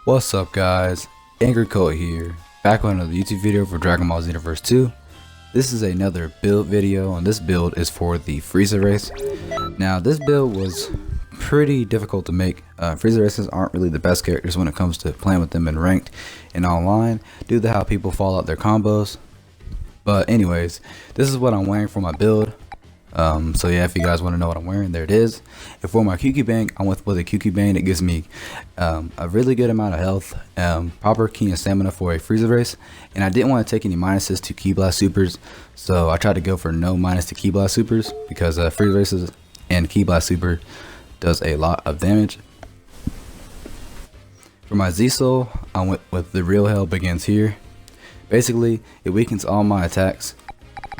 What's up guys, AngryColt here, back with another YouTube video for Dragon Ball Xenoverse 2. This is another build video, and this build is for the Frieza race. Now this build was pretty difficult to make. Frieza races aren't really the best characters when it comes to playing with them in ranked and online, due to how people fall out their combos. But anyways, this is what I'm wearing for my build. So yeah, if you guys want to know what I'm wearing, there it is. And for my QQ Bang, I went with a QQ Bang that gives me a really good amount of health, proper key and stamina for a Frieza race. And I didn't want to take any minuses to Ki Blast Supers, so I tried to go for no minus to Ki Blast Supers, because Frieza races and Ki Blast Super does a lot of damage. For my Z Soul, I went with the Real Hell Begins Here. Basically, it weakens all my attacks.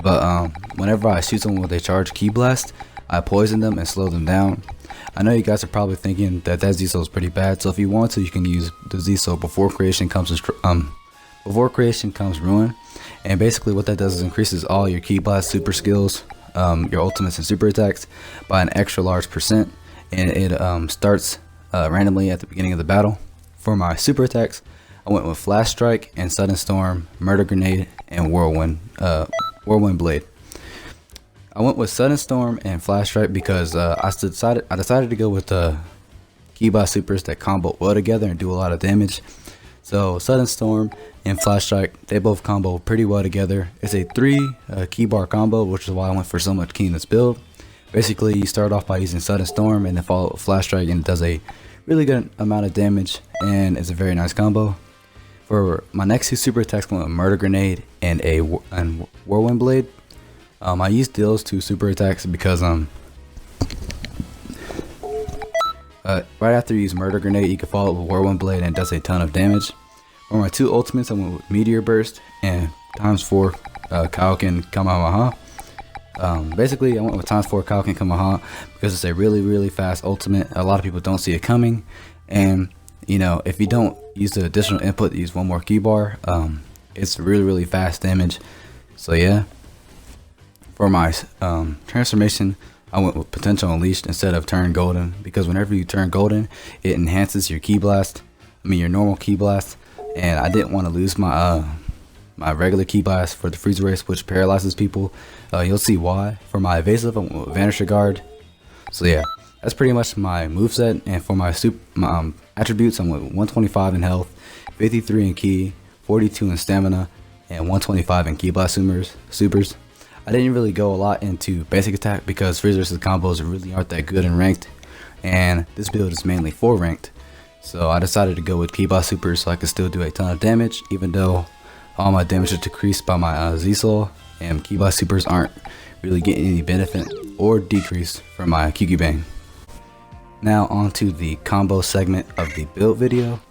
But whenever I shoot someone with a charged Ki Blast, I poison them and slow them down. I know you guys are probably thinking that Z Soul is pretty bad, so if you want to, you can use the Z Soul before creation comes ruin. And basically what that does is increases all your Ki Blast super skills, your ultimates and super attacks by an extra large %, and it starts randomly at the beginning of the battle. For my super attacks, I went with Flash Strike and Sudden Storm, Murder Grenade, and Whirlwind Blade. I went with Sudden Storm and Flash Strike because I decided to go with the Ki Blast Supers that combo well together and do a lot of damage. So Sudden Storm and Flash Strike, they both combo pretty well together. It's a 3 key bar combo, which is why I went for so much key in this build. Basically, you start off by using Sudden Storm and then follow with Flash Strike, and it does a really good amount of damage, and it's a very nice combo. For my next two super attacks, I went with Murder Grenade and Whirlwind Blade. I used those two super attacks because right after you use Murder Grenade, you can follow it with Whirlwind Blade, and it does a ton of damage. For my two ultimates, I went with Meteor Burst and ×4 Kaioken Kamehameha. Basically, I went with ×4 Kaioken Kamehameha because it's a really fast ultimate. A lot of people don't see it coming, and you know, if you don't use the additional input to use one more key bar, it's really fast damage. So yeah. For my transformation, I went with Potential Unleashed instead of Turn Golden, because whenever you turn golden, it enhances your your normal Ki Blast, and I didn't want to lose my my regular Ki Blast for the Freeza race, which paralyzes people. You'll see why. For my evasive, I went with Vanisher Guard. So yeah, that's pretty much my moveset. And for my attributes, I went with 125 in health, 53 in Ki, 42 in stamina, and 125 in Ki Blast supers. I didn't really go a lot into basic attack because Freeza vs combos really aren't that good in ranked, and this build is mainly for ranked. So I decided to go with Ki Blast supers so I could still do a ton of damage, even though all my damage is decreased by my Z Soul, and Ki Blast supers aren't really getting any benefit or decrease from my QQ Bang. Now onto the combo segment of the build video.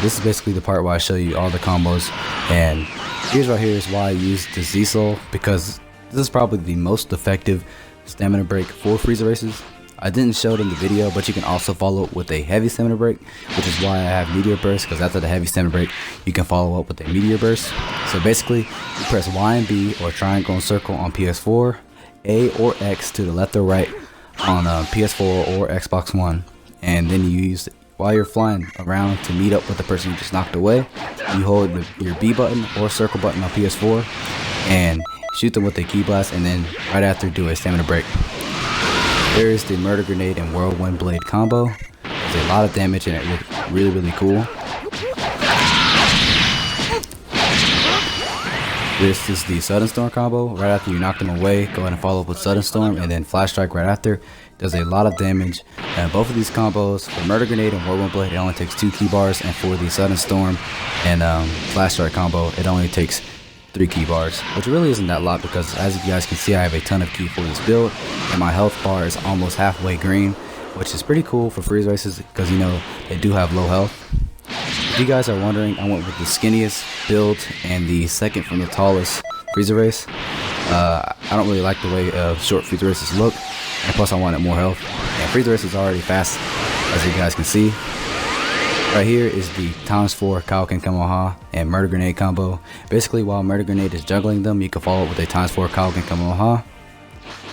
This is basically the part where I show you all the combos, and here's right here is why I use the Z Soul, because this is probably the most effective stamina break for Frieza races. I didn't show it in the video, but you can also follow it with a heavy stamina break, which is why I have Meteor Burst, because after the heavy stamina break, you can follow up with a Meteor Burst. So basically, you press Y and B or triangle and circle on PS4, A or X to the left or right on PS4 or Xbox One, and then you use, while you're flying around to meet up with the person you just knocked away, you hold your B button or circle button on PS4 and shoot them with a Ki Blast, and then right after do a stamina break. There is the Murder Grenade and Whirlwind Blade combo. There's a lot of damage and it looks really cool. This is the Sudden Storm combo. Right after you knock them away, go ahead and follow up with Sudden Storm, and then Flash Strike right after. Does a lot of damage. And both of these combos, for Murder Grenade and Whirlwind Blade, it only takes 2 key bars, and for the Sudden Storm and Flash Strike combo, it only takes 3 key bars, which really isn't that lot, because as you guys can see, I have a ton of key for this build, and my health bar is almost halfway green, which is pretty cool for Freeza races, because you know they do have low health. If you guys are wondering, I went with the skinniest build and the second from the tallest Freeza race. I don't really like the way short Freeza races look, and plus I wanted more health, and Freeza race is already fast, as you guys can see. Right here is the ×4 Kaioken Kamehameha and Murder Grenade combo. Basically, while Murder Grenade is juggling them, you can follow it with a ×4 Kaioken Kamehameha.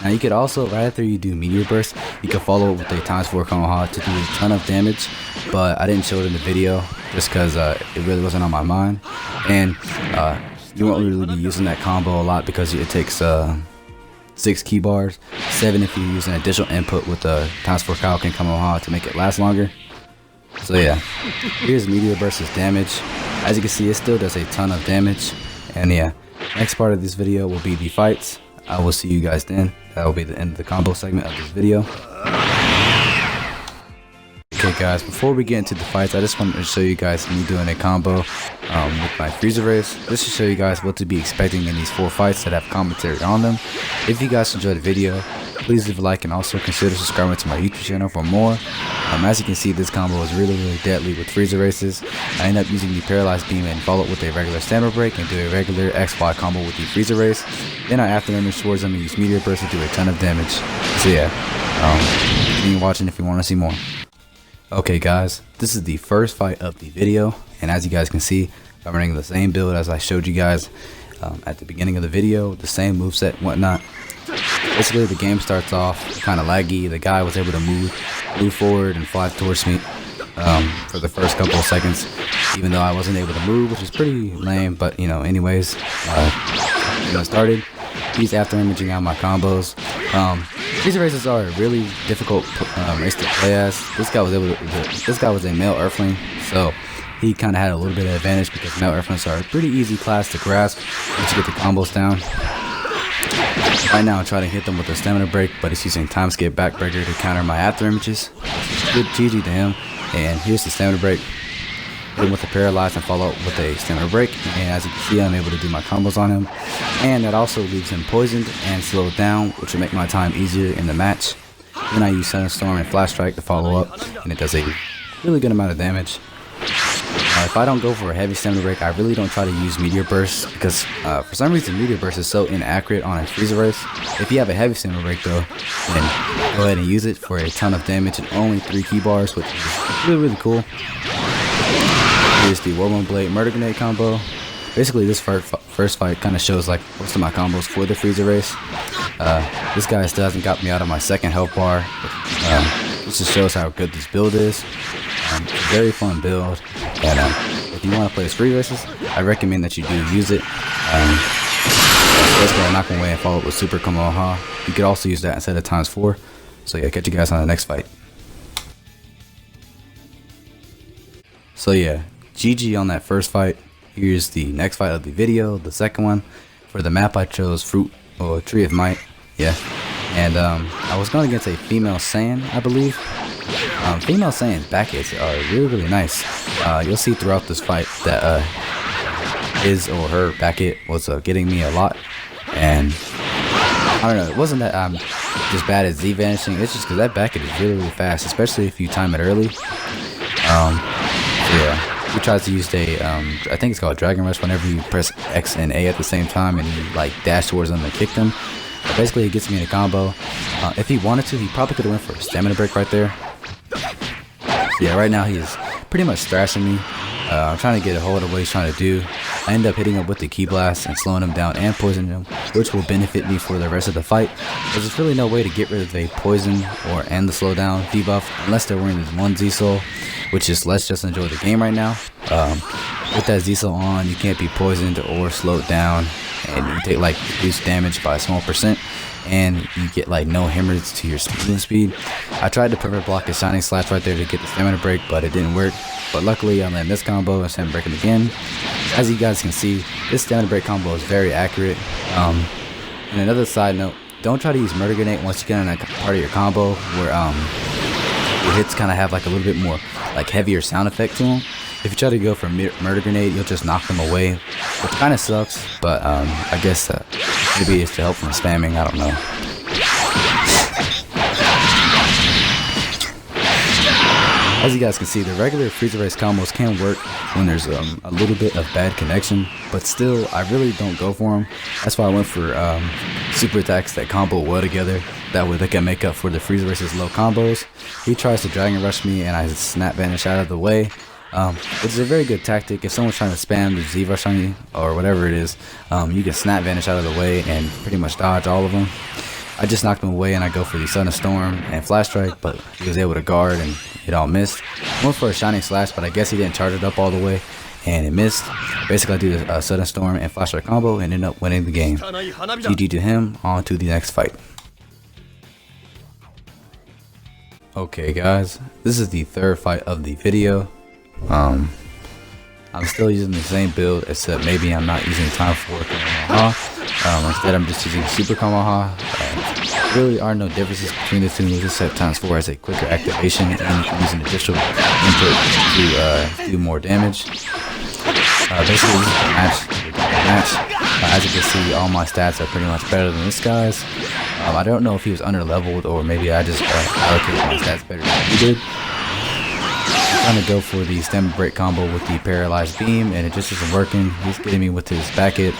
Now you could also, right after you do Meteor Burst, you can follow it with a ×4 Konoha to do a ton of damage, but I didn't show it in the video just because it really wasn't on my mind. And you won't really be using that combo a lot because it takes 6 key bars, 7 if you use an additional input with the ×4 Kaioken Konoha to make it last longer. So yeah, here's Meteor Burst's damage. As you can see, it still does a ton of damage. And yeah, next part of this video will be the fights. I will see you guys then. That will be the end of the combo segment of this video. Okay guys, before we get into the fights, I just wanted to show you guys me doing a combo with my Freeza race, just to show you guys what to be expecting in these 4 fights that have commentary on them. If you guys enjoyed the video, please leave a like and also consider subscribing to my YouTube channel for more. As you can see, this combo is really deadly with Freeza races. I end up using the Paralyzed Beam and follow it with a regular Stamina Break and do a regular XY combo with the Freeza race. Then I after image towards them and use Meteor Burst to do a ton of damage. So yeah, continue watching if you want to see more. Okay guys, this is the first fight of the video, and as you guys can see, I'm running the same build as I showed you guys at the beginning of the video, the same moveset and whatnot. Basically the game starts off kind of laggy. The guy was able to move forward and fly towards me for the first couple of seconds, even though I wasn't able to move, which is pretty lame, but you know, anyways, started. He's after imaging out my combos. These races are a really difficult race to play as. This guy was a male Earthling, so he kind of had a little bit of advantage because male Earthlings are a pretty easy class to grasp once you get the combos down. Right now I'm trying to hit them with a Stamina Break, but he's using Time Skip Backbreaker to counter my after images. Good GG to him. And here's the Stamina Break. Hit him with a Paralyze and follow up with a Stamina Break. And as you can see, I'm able to do my combos on him. And that also leaves him poisoned and slowed down, which will make my time easier in the match. Then I use Sunstorm and Flash Strike to follow up, and it does a really good amount of damage. If I don't go for a heavy Stamina Break, I really don't try to use Meteor Burst because for some reason Meteor Burst is so inaccurate on a Freeza race. If you have a heavy Stamina Break though, then go ahead and use it for a ton of damage and only 3 key bars, which is really cool. Here's the Whirlwind Blade Murder Grenade combo. Basically this first fight kind of shows like most of my combos for the Freeza race. This guy still hasn't got me out of my second health bar. This just shows how good this build is. It's a very fun build, and if you want to play as free races, I recommend that you do use it. Basically, I knock him away and follow it with Super Konoha. You could also use that instead of ×4. So yeah, catch you guys on the next fight. So yeah, GG on that first fight. Here's the next fight of the video, the second one. For the map, I chose Tree of Might. Yeah, and I was going against a female Saiyan, I believe. Female Saiyan's back hits are really nice. You'll see throughout this fight that his or her back hit was getting me a lot, and I don't know, it wasn't that I'm just bad at Z vanishing, it's just because that back hit is really fast, especially if you time it early. Yeah, he tries to use I think it's called Dragon Rush whenever you press X and A at the same time and you like dash towards them and kick them. But basically it gets me in a combo. If he wanted to, he probably could have went for a Stamina Break right there. Yeah, right now he's pretty much thrashing me. I'm trying to get a hold of what he's trying to do. I end up hitting him with the Ki Blast and slowing him down and poisoning him, which will benefit me for the rest of the fight. There's really no way to get rid of a poison and the slowdown debuff unless they're wearing this one Z-Soul, which is let's just enjoy the game right now. With that Z-Soul on, you can't be poisoned or slowed down, and you take like reduced damage by a small %. And you get like no hemorrhage to your movement speed. I tried to perfect block his Shining Slash right there to get the Stamina Break, but it didn't work. But luckily I landed this combo and Stamina Break him again. As you guys can see, this Stamina Break combo is very accurate. And another side note, don't try to use Murder Grenade once you get on that part of your combo where your hits kind of have like a little bit more like heavier sound effect to them. If you try to go for Murder Grenade, you'll just knock them away, which kind of sucks, but I guess maybe it's to help from spamming, I don't know. As you guys can see, the regular Freeza race combos can work when there's a little bit of bad connection, but still, I really don't go for them. That's why I went for super attacks that combo well together. That way they can make up for the Freeza race's low combos. He tries to Dragon Rush me, and I snap vanish out of the way. It's a very good tactic. If someone's trying to spam the Z rush on you or whatever it is, you can snap vanish out of the way and pretty much dodge all of them. I just knocked him away and I go for the Sudden Storm and Flash Strike, but he was able to guard and it all missed. I went for a Shining Slash, but I guess he didn't charge it up all the way and it missed. Basically, I do the Sudden Storm and Flash Strike combo and end up winning the game. GG to him, on to the next fight. Okay guys, this is the third fight of the video. I'm still using the same build, except maybe I'm not using time 4 Kamehameha. Instead I'm just using Super Kamehameha. Really are no differences between the two, except times 4 has a quicker activation and you can use an additional input to do more damage. Basically this is a match. As you can see, all my stats are pretty much better than this guy's. I don't know if he was under leveled or maybe I just allocated my stats better than he did. I'm trying to go for the stem break combo with the paralyzed beam and it just isn't working. He's getting me with his back hit,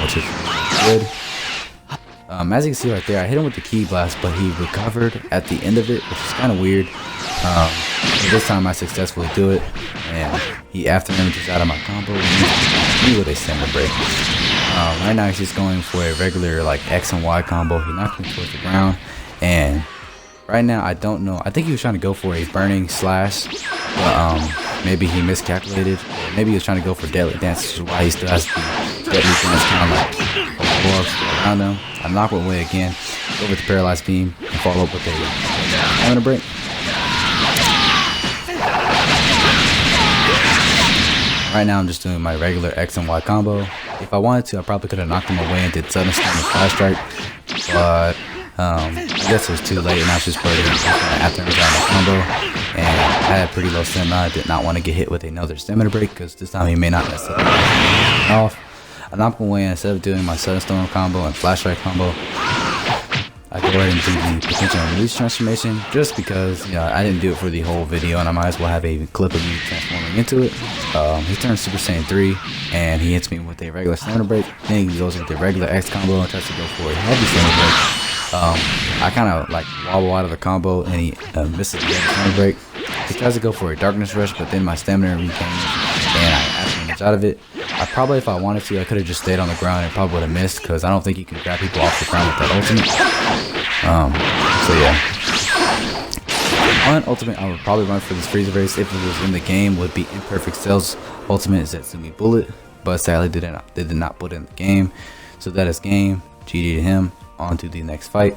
which is good. As you can see right there, I hit him with the ki blast, but he recovered at the end of it, which is kind of weird. This time I successfully do it, and he after images out of my combo me with a stem break. Right now he's just going for a regular like X and Y combo. He knocked me towards the ground, and right now I don't know. I think he was trying to go for a burning slash, but maybe he miscalculated. Maybe he was trying to go for deadly dance, which is why he still has the deadly dance kind of like around him. I knock him away again, go with the paralyzed beam, and follow up with a stamina break. Right now I'm just doing my regular X and Y combo. If I wanted to, I probably could have knocked him away and did Sudden Storm and Flash Strike, but I guess it was too late and I was just putting after I got my combo, and I had pretty low stamina. I did not want to get hit with another stamina break because this time he may not mess up off. I knocked him away, and instead of doing my Sudden Storm combo and Flash Strike combo, I go ahead and do the potential release transformation just because, you know, I didn't do it for the whole video and I might as well have a clip of me transforming into it. He turns Super Saiyan 3 and he hits me with a regular stamina break. Then he goes with the regular X combo and tries to go for a heavy stamina break. I kind of like wobble out of the combo and he misses the stamina break. He tries to go for a Darkness Rush, but then my stamina recame and I actually out of it. I probably, if I wanted to, I could have just stayed on the ground and probably would have missed, because I don't think you can grab people off the ground with that ultimate. So yeah. On ultimate, I would probably run for this Freeza race if it was in the game. Would be Imperfect Cell's ultimate is Zetsumi Bullet, but sadly they did not put it in the game. So that is game. GG to him. On to the next fight.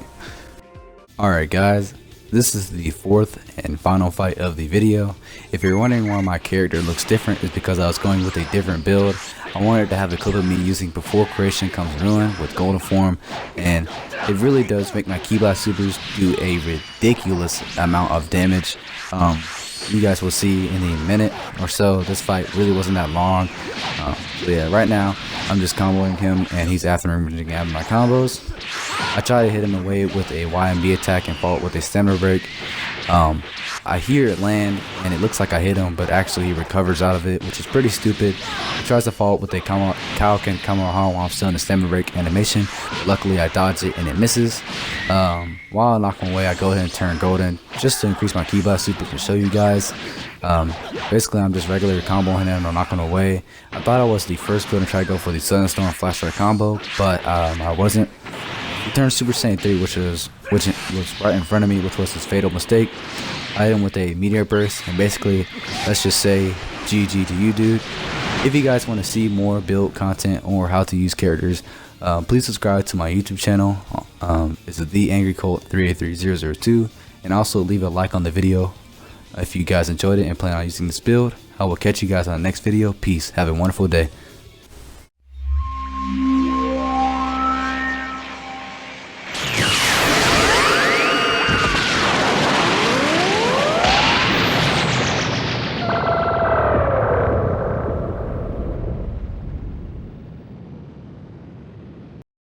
Alright guys, this is the fourth and final fight of the video. If you're wondering why my character looks different, it's because I was going with a different build. I wanted to have a clip of me using Before Creation Comes Ruin with Golden Form, and it really does make my Ki Blast Supers do a ridiculous amount of damage. You guys will see in a minute or so. This fight really wasn't that long. So yeah, right now I'm just comboing him and he's after me out of my combos. I try to hit him away with a YMB attack and follow it with a stamina break. I hear it land and it looks like I hit him, but actually he recovers out of it, which is pretty stupid. He tries to follow up with a Kaioken Kamehameha while I'm still in the stamina break animation, but luckily I dodge it and it misses. While I knock him away, I go ahead and turn golden just to increase my Ki Blast Super to show you guys. Basically I'm just regularly comboing him or knocking him away. I thought I was the first one to try to go for the Sudden Storm Flash Strike combo, but I wasn't. He turned Super Saiyan 3, which was right in front of me, which was his fatal mistake. I hit him with a Meteor Burst, and basically, let's just say GG to you, dude. If you guys want to see more build content or how to use characters, please subscribe to my YouTube channel. It's the AngryColt 383002, and also leave a like on the video if you guys enjoyed it and plan on using this build. I will catch you guys on the next video. Peace. Have a wonderful day.